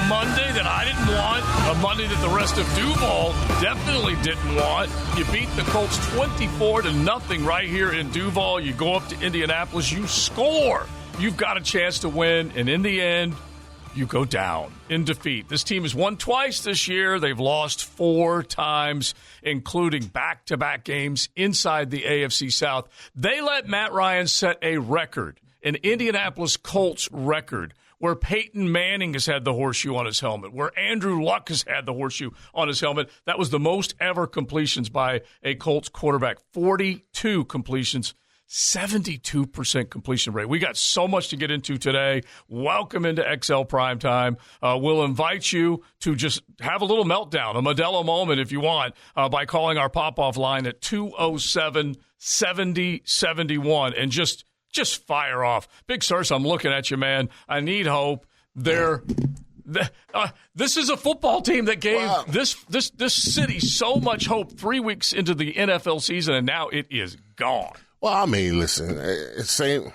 Monday that I didn't want, a Monday that the rest of Duval definitely didn't want. You beat the Colts 24-0 right here in Duval. You go up to Indianapolis, you score. You've got a chance to win, and in the end, you go down in defeat. This team has won twice this year. They've lost 4 times, including back-to-back games inside the AFC South. They let Matt Ryan set a record, an Indianapolis Colts record, where Peyton Manning has had the horseshoe on his helmet, where Andrew Luck has had the horseshoe on his helmet. That was the most ever completions by a Colts quarterback. 42 completions. 72% completion rate. We got so much to get into today. Welcome into XL Primetime. We'll invite you to just have a little meltdown, a Modelo moment if you want, by calling our pop-off line at 207-7071 and just fire off. Big Sirs, I'm looking at you, man. I need hope. This is a football team that gave this city so much hope 3 weeks into the NFL season, and now it is gone. Well, I mean, listen, it's same.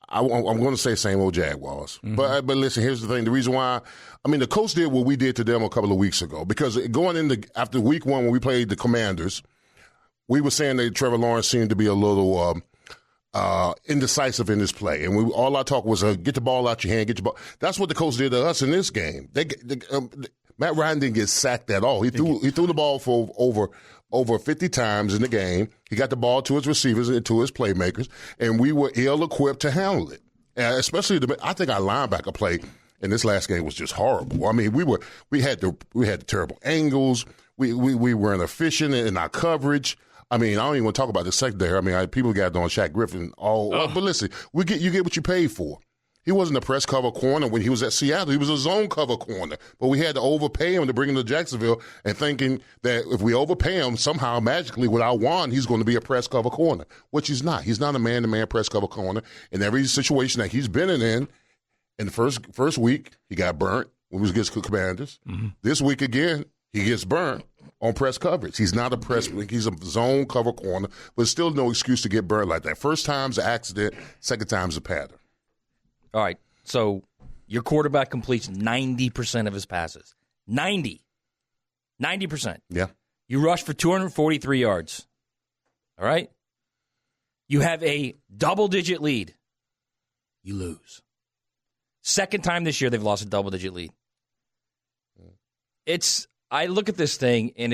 I'm going to say same old Jaguars. Mm-hmm. But listen, here's the thing. The reason why, I mean, the Colts did what we did to them a couple of weeks ago. Because going into after week 1 when we played the Commanders, we were saying that Trevor Lawrence seemed to be a little indecisive in this play. And all our talk was get the ball out your hand, get your ball. That's what the Colts did to us in this game. Matt Ryan didn't get sacked at all. He threw the ball for over 50 times in the game. He got the ball to his receivers and to his playmakers, and we were ill-equipped to handle it. And especially, I think our linebacker play in this last game was just horrible. I mean, we had the terrible angles. We weren't efficient in our coverage. I mean, I don't even want to talk about the secondary. I mean, people got on Shaq Griffin but listen, you get what you paid for. He wasn't a press cover corner when he was at Seattle. He was a zone cover corner. But we had to overpay him to bring him to Jacksonville and thinking that if we overpay him, somehow, magically, without Juan, he's going to be a press cover corner, which he's not. He's not a man-to-man press cover corner. In every situation that he's been in the first week, he got burnt when he was against the Commanders. Mm-hmm. This week again, he gets burnt on press coverage. He's not a press, he's a zone cover corner, but still no excuse to get burnt like that. First time's an accident, second time's a pattern. All right, so your quarterback completes 90% of his passes. 90%. Yeah. You rush for 243 yards. All right? You have a double-digit lead. You lose. Second time this year they've lost a double-digit lead. I look at this thing, and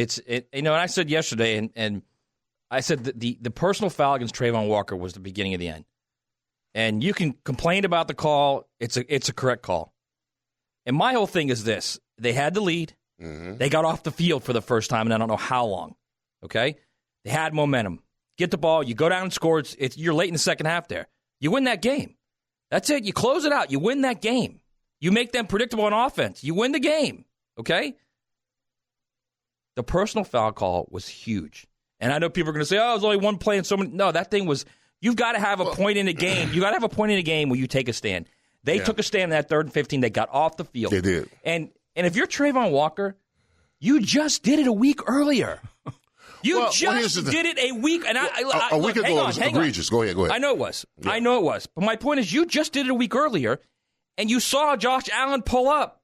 and I said yesterday, and I said that the personal foul against Trayvon Walker was the beginning of the end. And you can complain about the call. It's a correct call. And my whole thing is this. They had the lead. Mm-hmm. They got off the field for the first time in I don't know how long. Okay? They had momentum. Get the ball. You go down and score. You're late in the second half there. You win that game. That's it. You close it out. You win that game. You make them predictable on offense. You win the game. Okay? The personal foul call was huge. And I know people are going to say, oh, there's only one play and so many. No, that thing was... You've got to have a point in the game. You got to have a point in the game where you take a stand. They took a stand in that 3rd and 15. They got off the field. They did. And if you're Trayvon Walker, you just did it a week earlier. You just did it a week. And a week ago it was egregious. Go ahead. I know it was. Yeah. I know it was. But my point is, you just did it a week earlier, and you saw Josh Allen pull up.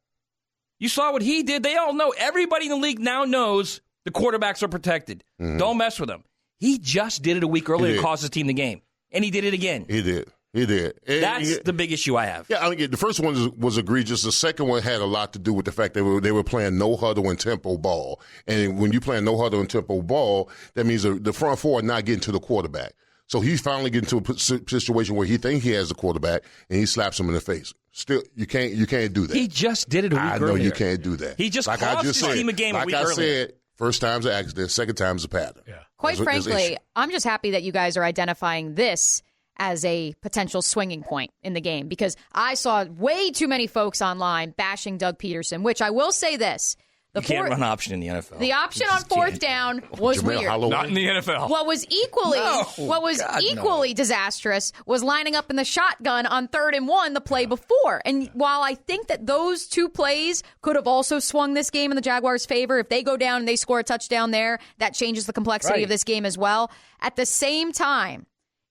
You saw what he did. They all know. Everybody in the league now knows the quarterbacks are protected. Mm-hmm. Don't mess with them. He just did it a week earlier to cost his team the game. And he did it again. He did. And that's the big issue I have. Yeah, I mean, the first one was egregious. The second one had a lot to do with the fact that they were playing no huddle and tempo ball. And when you play no huddle and tempo ball, that means the front four are not getting to the quarterback. So he's finally getting to a situation where he thinks he has the quarterback, and he slaps him in the face. Still, you can't do that. He just did it a week earlier. I know you can't do that. He just cost his team a game a week earlier. Like I said, first time's an accident, second time's a pattern. Yeah. Quite frankly, I'm just happy that you guys are identifying this as a potential swinging point in the game, because I saw way too many folks online bashing Doug Peterson, which I will say this. You can't run option in the NFL. The option on 4th down was weird. Not in the NFL. What was equally disastrous was lining up in the shotgun on 3rd and 1 the play before. And while I think that those two plays could have also swung this game in the Jaguars' favor, if they go down and they score a touchdown there, that changes the complexity of this game as well. At the same time,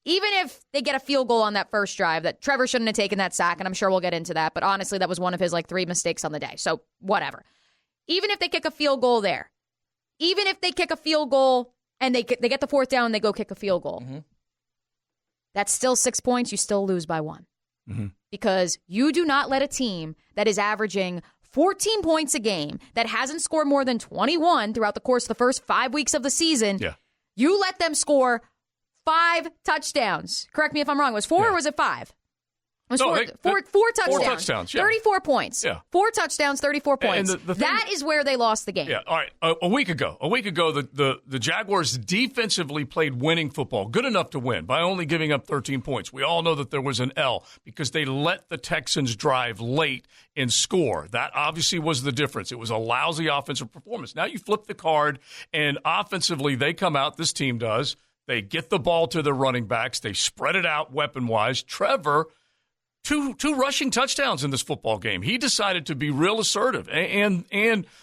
even if they get a field goal on that first drive, that Trevor shouldn't have taken that sack, and I'm sure we'll get into that, but honestly, that was one of his 3 mistakes on the day, so whatever. Even if they kick a field goal there, even if they kick a field goal and they get the 4th down and they go kick a field goal, that's still 6 points. You still lose by 1. Because you do not let a team that is averaging 14 points a game, that hasn't scored more than 21 throughout the course of the first 5 weeks of the season, you let them score 5 touchdowns. Correct me if I'm wrong. Was 4 or was it 5? It was four touchdowns. 4 touchdowns, 34 points. 4 touchdowns, 34 points. And that is where they lost the game. Yeah, all right. A week ago, the Jaguars defensively played winning football, good enough to win, by only giving up 13 points. We all know that there was an L because they let the Texans drive late and score. That obviously was the difference. It was a lousy offensive performance. Now you flip the card, and offensively they come out, this team does. They get the ball to the running backs. They spread it out weapon-wise. Trevor, two rushing touchdowns in this football game. He decided to be real assertive and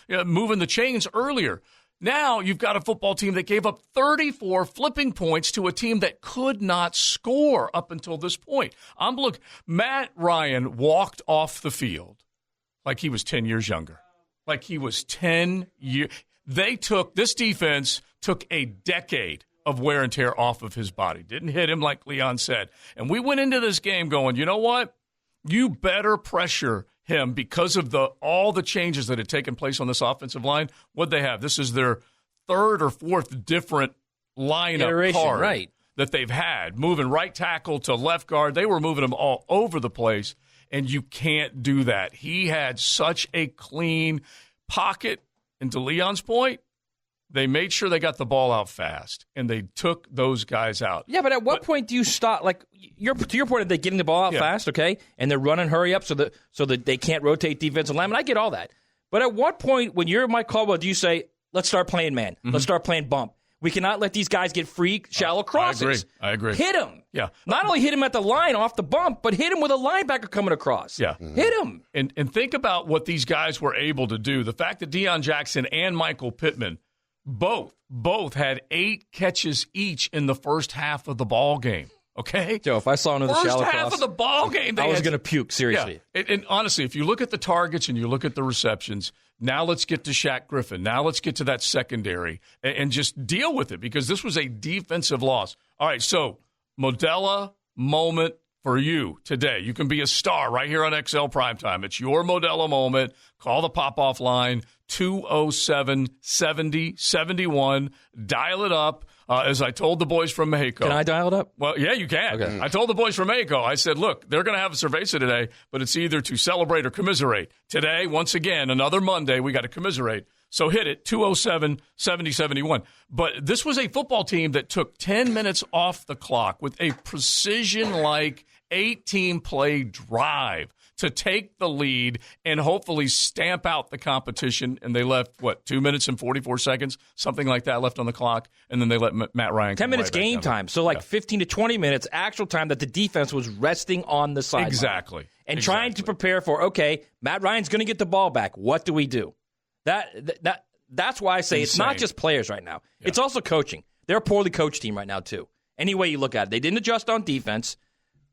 moving the chains earlier. Now you've got a football team that gave up 34 flipping points to a team that could not score up until this point. Matt Ryan walked off the field like he was 10 years younger. Like he was 10 years. This defense took a decade of wear and tear off of his body. Didn't hit him like Leon said. And we went into this game going, you know what? You better pressure him because of all the changes that had taken place on this offensive line. What'd they have? This is their 3rd or 4th different lineup card that they've had. Moving right tackle to left guard. They were moving them all over the place, and you can't do that. He had such a clean pocket, and to Leon's point, they made sure they got the ball out fast, and they took those guys out. Yeah, but at what point do you stop? Like, to your point, are they getting the ball out fast, okay, and they're running hurry up so that they can't rotate defensive linemen? I get all that. But at what point, when you're Mike Caldwell, do you say, let's start playing man, let's start playing bump? We cannot let these guys get free, shallow crosses. I agree. Hit him. Yeah. Not only hit him at the line off the bump, but hit him with a linebacker coming across. Yeah. Hit him. And think about what these guys were able to do. The fact that Deion Jackson and Michael Pittman both had 8 catches each in the first half of the ball game. Okay, Joe, if I saw another shallow cross, first half of the ball game, I was going to puke. Seriously. Yeah. And honestly, if you look at the targets and you look at the receptions, now let's get to Shaq Griffin. Now let's get to that secondary and just deal with it because this was a defensive loss. All right, so Modella moment for you today. You can be a star right here on XL Primetime. It's your Modella moment. Call the pop-off line, 207-70-71. Dial it up. As I told the boys from Mexico. Can I dial it up? Well, yeah, you can. Okay. I told the boys from Mexico, I said, look, they're going to have a cerveza today, but it's either to celebrate or commiserate. Today, once again, another Monday, we got to commiserate. So hit it, 207-70-71. But this was a football team that took 10 minutes off the clock with a precision-like 18-play drive to take the lead and hopefully stamp out the competition. And they left, 2 minutes and 44 seconds, something like that left on the clock. And then they let Matt Ryan 10 minutes game time. So 15 to 20 minutes actual time that the defense was resting on the sideline. Exactly. And trying to prepare for, okay, Matt Ryan's going to get the ball back. What do we do? That's why I say it's not just players right now. Yeah. It's also coaching. They're a poorly coached team right now, too. Any way you look at it. They didn't adjust on defense.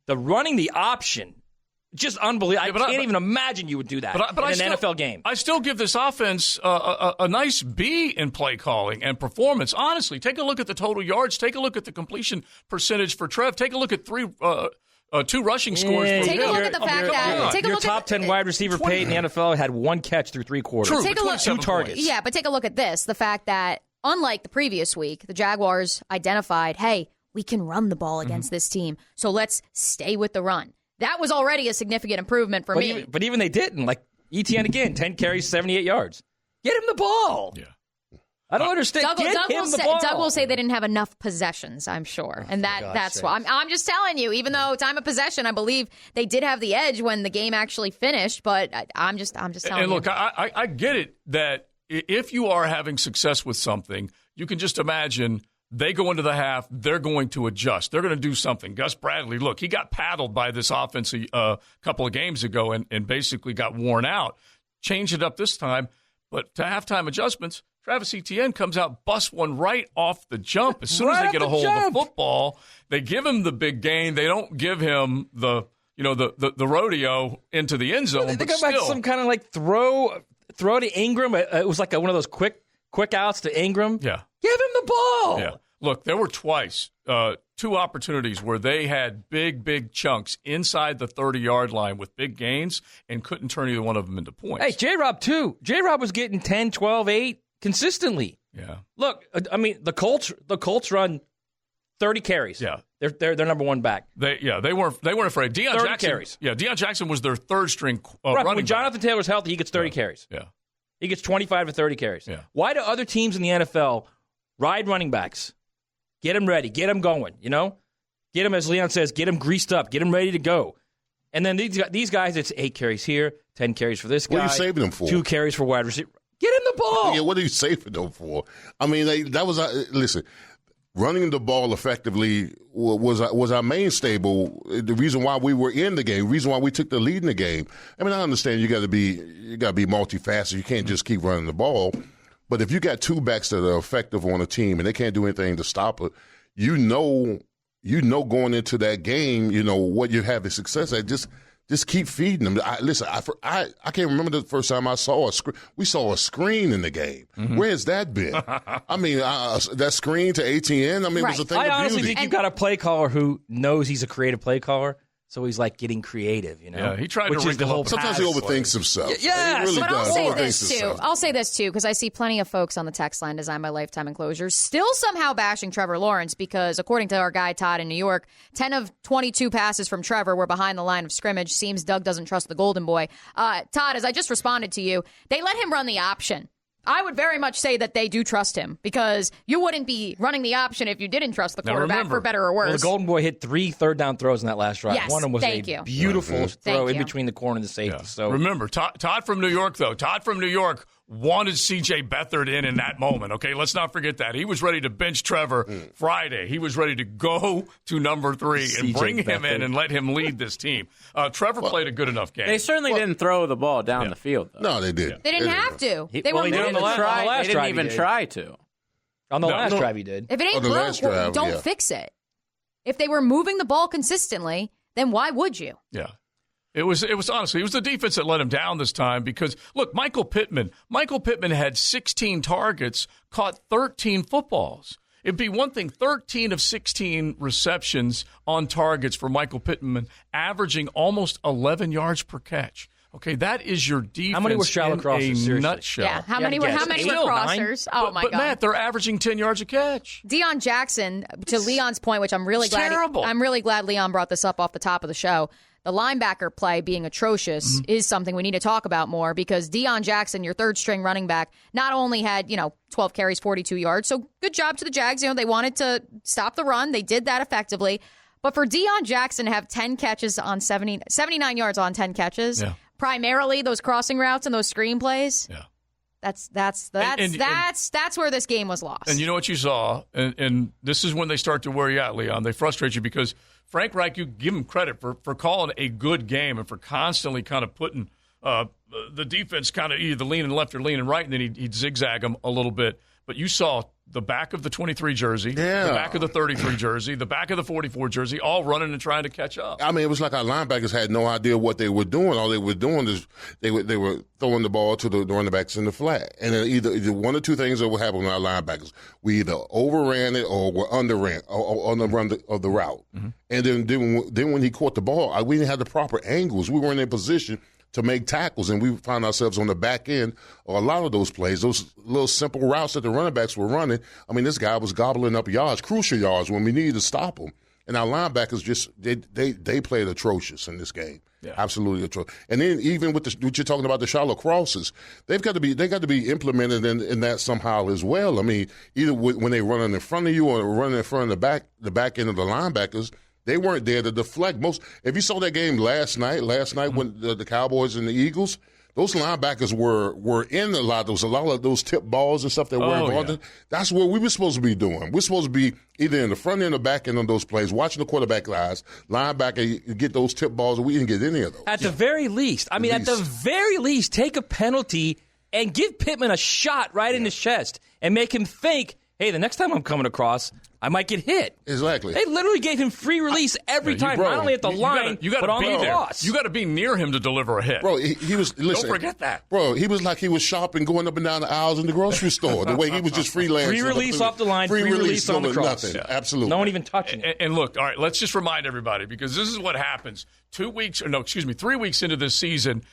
The running the option, just unbelievable. I can't even imagine you would do that in an NFL game. I still give this offense a nice B in play calling and performance. Honestly, take a look at the total yards. Take a look at the completion percentage for Trev. Take a look at 2 rushing scores. Take a look at the fact that your top 10 wide receiver paid in the NFL had 1 catch through 3 quarters. True, take a look, 2 targets. Yeah, but take a look at this. The fact that, unlike the previous week, the Jaguars identified, hey, we can run the ball against this team, so let's stay with the run. That was already a significant improvement for me. But even they didn't. Like, ETN again, 10 carries, 78 yards. Get him the ball. Yeah. I don't understand. Doug will say they didn't have enough possessions, I'm sure. And that's why. I'm just telling you, even though time of possession, I believe they did have the edge when the game actually finished, but I'm just telling you. And look, I get it that if you are having success with something, you can just imagine they go into the half, they're going to adjust. They're going to do something. Gus Bradley, look, he got paddled by this offense a couple of games ago and basically got worn out. Changed it up this time. But to halftime adjustments, Travis Etienne comes out, busts one right off the jump. As soon as they get a hold of the football, they give him the big gain. They don't give him the rodeo into the end zone. They but go back to some kind of like throw to Ingram. It was like one of those quick outs to Ingram. Yeah. Give him the ball. Yeah. Look, there were twice, two opportunities where they had big chunks inside the 30-yard line with big gains and couldn't turn either one of them into points. Hey, J-Rob, too. J-Rob was getting 10, 12, 8 consistently. Yeah. Look, I mean, the Colts run 30 carries. Yeah. They're number one back. They weren't afraid. Deion carries. Yeah, Deion Jackson was their third string Right, running when Jonathan Taylor's healthy, he gets 30 carries. Yeah. He gets 25 to 30 carries. Yeah. Why do other teams in the NFL ride running backs? Get them ready. Get them going, Get them, as Leon says, get them greased up. Get them ready to go. And then these guys, it's 8 carries here, 10 carries for this guy. What are you saving them for? 2 carries for wide receiver. Get him the ball. Yeah, what are you saving them for? I mean, listen, running the ball effectively was our mainstay. The reason why we were in the game, the reason why we took the lead in the game. I mean, I understand you got to be multifaceted. You can't just keep running the ball. But if you got 2 backs that are effective on a team and they can't do anything to stop it, you know going into that game, what you have is success at. Just keep feeding them. I can't remember the first time I saw a screen. We saw a screen in the game. Mm-hmm. Where has that been? I mean, that screen to ATN, it was a thing of beauty. I honestly think you've got a play caller who knows he's a creative play caller. So he's like getting creative, Yeah, he tried to wrinkle whole. Sometimes he overthinks himself. Yeah, he really but does. I'll say this too, because I see plenty of folks on the text line designed by Lifetime Enclosures still somehow bashing Trevor Lawrence because, according to our guy Todd in New York, 10 of 22 passes from Trevor were behind the line of scrimmage. Seems Doug doesn't trust the Golden Boy. Todd, as I just responded to you, they let him run the option. I would very much say that they do trust him because you wouldn't be running the option if you didn't trust the quarterback, for better or worse. Well, the Golden Boy hit 3 third-down throws in that last drive. Yes, one of them was beautiful throw in between the corner and the safety. Yeah. So remember, Todd from New York, though. Todd from New York wanted C.J. Beathard in that moment, okay? Let's not forget that. He was ready to bench Trevor Friday. He was ready to go to number 3 and bring him in and let him lead this team. Trevor played a good enough game. They certainly didn't throw the ball down the field, though. No, they didn't. They didn't have to. They didn't even try to. On the last drive, he did. If it ain't broke, don't fix it. If they were moving the ball consistently, then why would you? Yeah. It was honestly, it was the defense that let him down this time because, look, Michael Pittman had 16 targets, caught 13 footballs. It'd be one thing, 13 of 16 receptions on targets for Michael Pittman, averaging almost 11 yards per catch. Okay, that is your defense. How many were shallow crossers? In a Seriously. nutshell. Yeah, how many were crossers? Oh, my God. But, Matt, they're averaging 10 yards a catch. Deion Jackson, to Leon's point, which I'm really glad Leon brought this up off the top of the show, the linebacker play being atrocious is something we need to talk about more because Deion Jackson, your third-string running back, not only had, 12 carries, 42 yards, so good job to the Jags. They wanted to stop the run. They did that effectively. But for Deion Jackson to have 10 catches on 79 yards on 10 catches, primarily those crossing routes and those screenplays, that's where this game was lost. And you know what you saw, and this is when they start to wear you out, Leon. They frustrate you because Frank Reich, you give him credit for calling a good game and for constantly kind of putting the defense kind of either leaning left or leaning right, and then he'd zigzag them a little bit. But you saw the back of the 23 jersey, the back of the 33 jersey, the back of the 44 jersey, all running and trying to catch up. I mean, it was like our linebackers had no idea what they were doing. All they were doing is they were throwing the ball to the running backs in the flat. And then either one or two things that would happen with our linebackers. We either overran it or were underran on the run of the route. Mm-hmm. And then when he caught the ball, we didn't have the proper angles. We weren't in position to make tackles, and we found ourselves on the back end of a lot of those plays, those little simple routes that the running backs were running. I mean, this guy was gobbling up yards, crucial yards, when we needed to stop him. And our linebackers they played atrocious in this game, absolutely atrocious. And then even with what you're talking about, the shallow crosses, they got to be implemented in that somehow as well. I mean, either when they run in front of you or running in front of the back end of the linebackers. They weren't there to deflect. If you saw that game last night when the Cowboys and the Eagles, those linebackers were in a lot of those tip balls and stuff that were involved in. That's what we were supposed to be doing. We're supposed to be either in the front end or back end of those plays, watching the quarterback guys, linebacker, get those tip balls, and we didn't get any of those. At the very least, take a penalty and give Pittman a shot right in his chest and make him think, hey, the next time I'm coming across, I might get hit. Exactly. They literally gave him free release every time, not only at the line, but on the cross. You got to be near him to deliver a hit. Bro, he was, listen. Don't forget that. Bro, he was like he was shopping, going up and down the aisles in the grocery store. The way he was just freelancing. Free release off the line, free release on the cross. Nothing. Yeah. Absolutely. No one even touching it. And look, all right, let's just remind everybody, because this is what happens. 3 weeks into this season,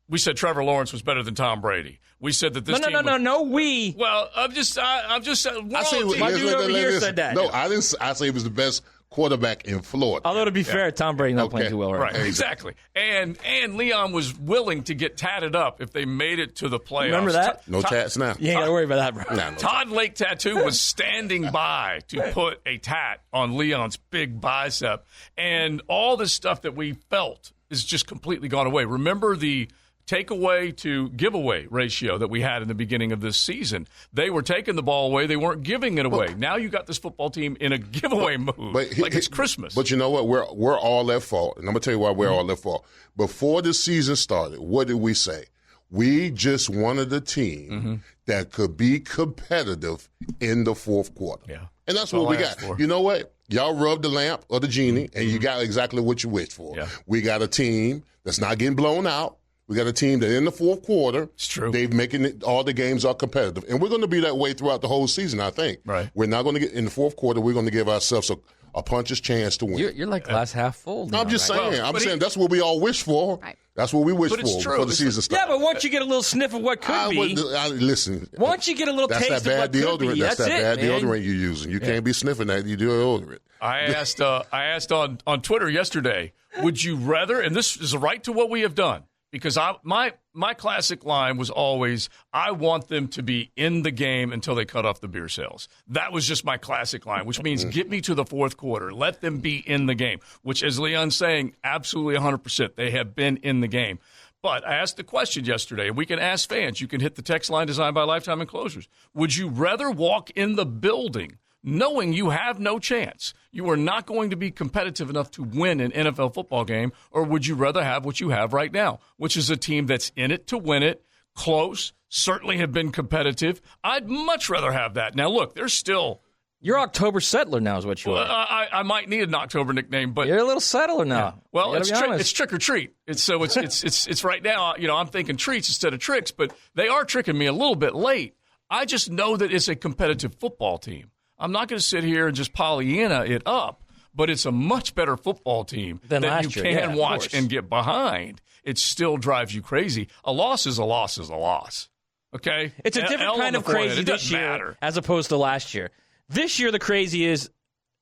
we said Trevor Lawrence was better than Tom Brady. We said that this team we. Well, I'm just my dude over here said that. No, I didn't. I say he was the best quarterback in Florida. Although, to be fair, Tom Brady not playing too well right. Exactly. And Leon was willing to get tatted up if they made it to the playoffs. Remember that? No tats now. You ain't got to worry about that, bro. No Todd Lake Tattoo was standing by to put a tat on Leon's big bicep. And all this stuff that we felt is just completely gone away. Remember the takeaway to giveaway ratio that we had in the beginning of this season. They were taking the ball away. They weren't giving it away. Now you got this football team in a giveaway mode, like it's Christmas. But you know what? We're all at fault. And I'm going to tell you why we're all at fault. Before the season started, what did we say? We just wanted a team that could be competitive in the fourth quarter. Yeah. And that's what we got. You know what? Y'all rubbed the lamp or the genie, and you got exactly what you wished for. Yeah. We got a team that's not getting blown out. We got a team that in the fourth quarter, it's true. They're making it, all the games are competitive. And we're going to be that way throughout the whole season, I think. Right. We're not going to get in the fourth quarter, we're going to give ourselves a puncher's chance to win. You're like glass half full. I'm just saying. I'm saying that's what we all wish for. Right. That's what we wish for true. before the season starts. Yeah, but once you get a little sniff of what could be. Listen. Once you get a little taste that bad of what deodorant. could be, that's that bad man. deodorant you're using. You can't be sniffing that. You deodorant. I asked on Twitter yesterday, would you rather, and this is right to what we have done, because my classic line was always, I want them to be in the game until they cut off the beer sales. That was just my classic line, which means get me to the fourth quarter. Let them be in the game, which, as Leon's saying, absolutely 100%. They have been in the game. But I asked the question yesterday, and we can ask fans. You can hit the text line designed by Lifetime Enclosures. Would you rather walk in the building knowing you have no chance, you are not going to be competitive enough to win an NFL football game, or would you rather have what you have right now, which is a team that's in it to win it, close, certainly have been competitive? I'd much rather have that. Now, look, there's still... You're October Settler now is what you are. I might need an October nickname, but... You're a little settler now. Yeah. Well, it's trick or treat. It's right now, I'm thinking treats instead of tricks, but they are tricking me a little bit late. I just know that it's a competitive football team. I'm not going to sit here and just Pollyanna it up, but it's a much better football team that you can watch and get behind. It still drives you crazy. A loss is a loss is a loss. Okay? It's a different kind of crazy this year as opposed to last year. This year, the crazy is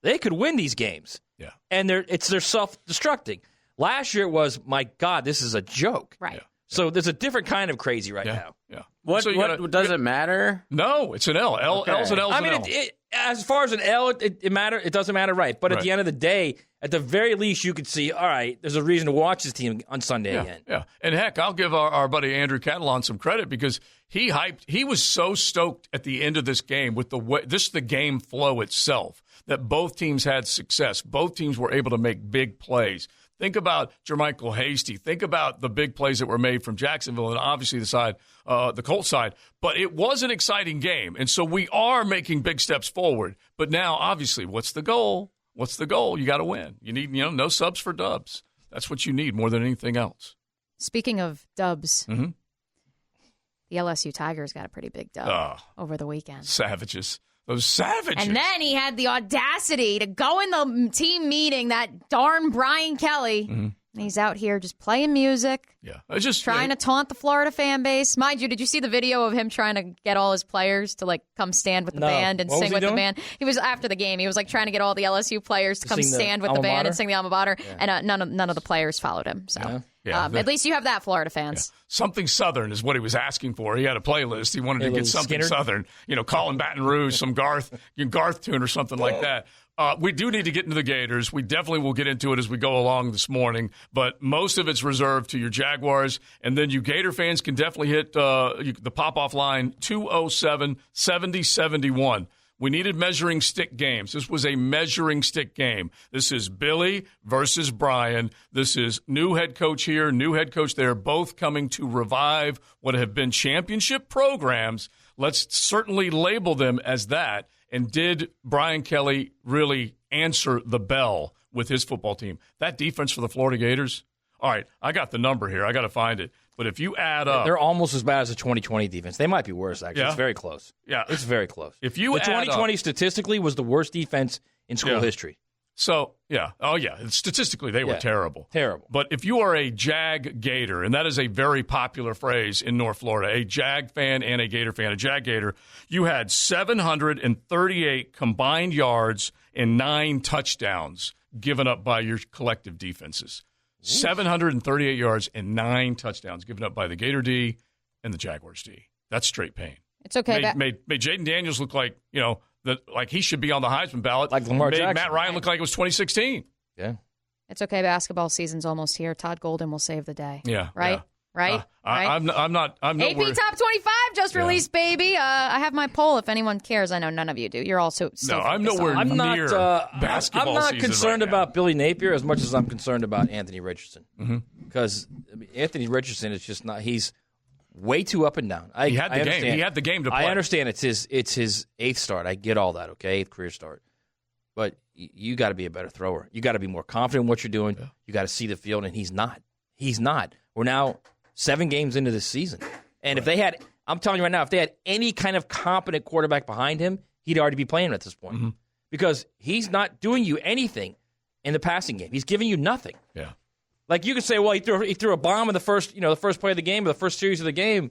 they could win these games. Yeah. And they're self-destructing. Last year it was, my God, this is a joke. Right. Yeah. So there's a different kind of crazy right now. Yeah. What does it matter? No, it's an L. L's an L. I mean, as far as an L, it doesn't matter, right? But at the end of the day, at the very least, you could see, all right, there's a reason to watch this team on Sunday again. Yeah, and heck, I'll give our buddy Andrew Catalan some credit because he was so stoked at the end of this game with the game flow itself, that both teams had success. Both teams were able to make big plays. Think about Jermichael Hasty. Think about the big plays that were made from Jacksonville and obviously the Colts side. But it was an exciting game, and so we are making big steps forward. But now, obviously, what's the goal? What's the goal? You got to win. You need, no subs for dubs. That's what you need more than anything else. Speaking of dubs, the LSU Tigers got a pretty big dub over the weekend. Savages. Those savages. And then he had the audacity to go in the team meeting, that darn Brian Kelly. And he's out here just playing music. Yeah. Trying to taunt the Florida fan base. Mind you, did you see the video of him trying to get all his players to come stand with the band and sing with the band? He was after the game. He was trying to get all the LSU players to come stand with the band and sing the alma mater. Yeah. And none of the players followed him. So at least you have that, Florida fans. Yeah. Something Southern is what he was asking for. He had a playlist. He wanted to get something Southern. Colin Baton Rouge, some Garth tune or something like that. We do need to get into the Gators. We definitely will get into it as we go along this morning, but most of it's reserved to your Jaguars, and then you Gator fans can definitely hit the pop-off line 207-7071. We needed measuring stick games. This was a measuring stick game. This is Billy versus Brian. This is new head coach here, new head coach there, both coming to revive what have been championship programs. Let's certainly label them as that. And did Brian Kelly really answer the bell with his football team? That defense for the Florida Gators, all right, I got the number here. I got to find it. But if you add up, they're almost as bad as the 2020 defense. They might be worse, actually. Yeah. It's very close. Yeah. It's very close. If you the add 2020 up, statistically was the worst defense in school history. So, yeah. Oh, yeah. Statistically, they were terrible. Terrible. But if you are a Jag Gator, and that is a very popular phrase in North Florida, a Jag fan and a Gator fan, a Jag Gator, you had 738 combined yards and 9 touchdowns given up by your collective defenses. 738 yards and 9 touchdowns given up by the Gator D and the Jaguars D. That's straight pain. It's okay. Made Jaden Daniels look like, like he should be on the Heisman ballot. Like Lamar Jackson. Matt Ryan look like it was 2016. Yeah. It's okay. Basketball season's almost here. Todd Golden will save the day. Yeah. Right? Yeah. Right? I'm not. I'm AP nowhere. Top 25 just released, baby. I have my poll if anyone cares. I know none of you do. You're also still I'm nowhere I'm not, near basketball I'm not season concerned right now. about Billy Napier as much as I'm concerned about Anthony Richardson. Because Anthony Richardson is just not – he's way too up and down. He had the game. He had the game to play. I understand it's his 8th start. I get all that, okay, 8th career start. But you got to be a better thrower. You got to be more confident in what you're doing. Yeah. You got to see the field, and he's not. He's not. We're now 7 games into this season. And if they had – I'm telling you right now, if they had any kind of competent quarterback behind him, he'd already be playing at this point. Because he's not doing you anything in the passing game. He's giving you nothing. Yeah. Like you could say, well, he threw a bomb in the first play of the game or the first series of the game.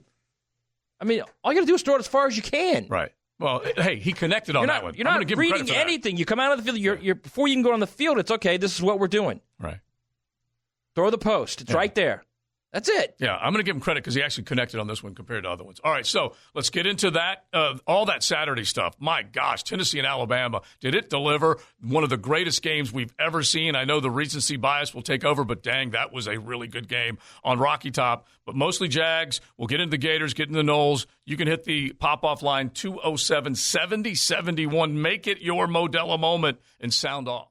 I mean, all you got to do is throw it as far as you can. Right. Well, hey, he connected on that one. You're not reading anything. You come out of the field. You're before you can go on the field. It's okay. This is what we're doing. Right. Throw the post. It's right there. That's it. Yeah, I'm going to give him credit because he actually connected on this one compared to other ones. All right, so let's get into that, all that Saturday stuff. My gosh, Tennessee and Alabama, did it deliver? One of the greatest games we've ever seen. I know the recency bias will take over, but dang, that was a really good game on Rocky Top. But mostly Jags. We'll get into the Gators, get into the Knowles. You can hit the pop-off line 207-7071. Make it your Modelo moment and sound off.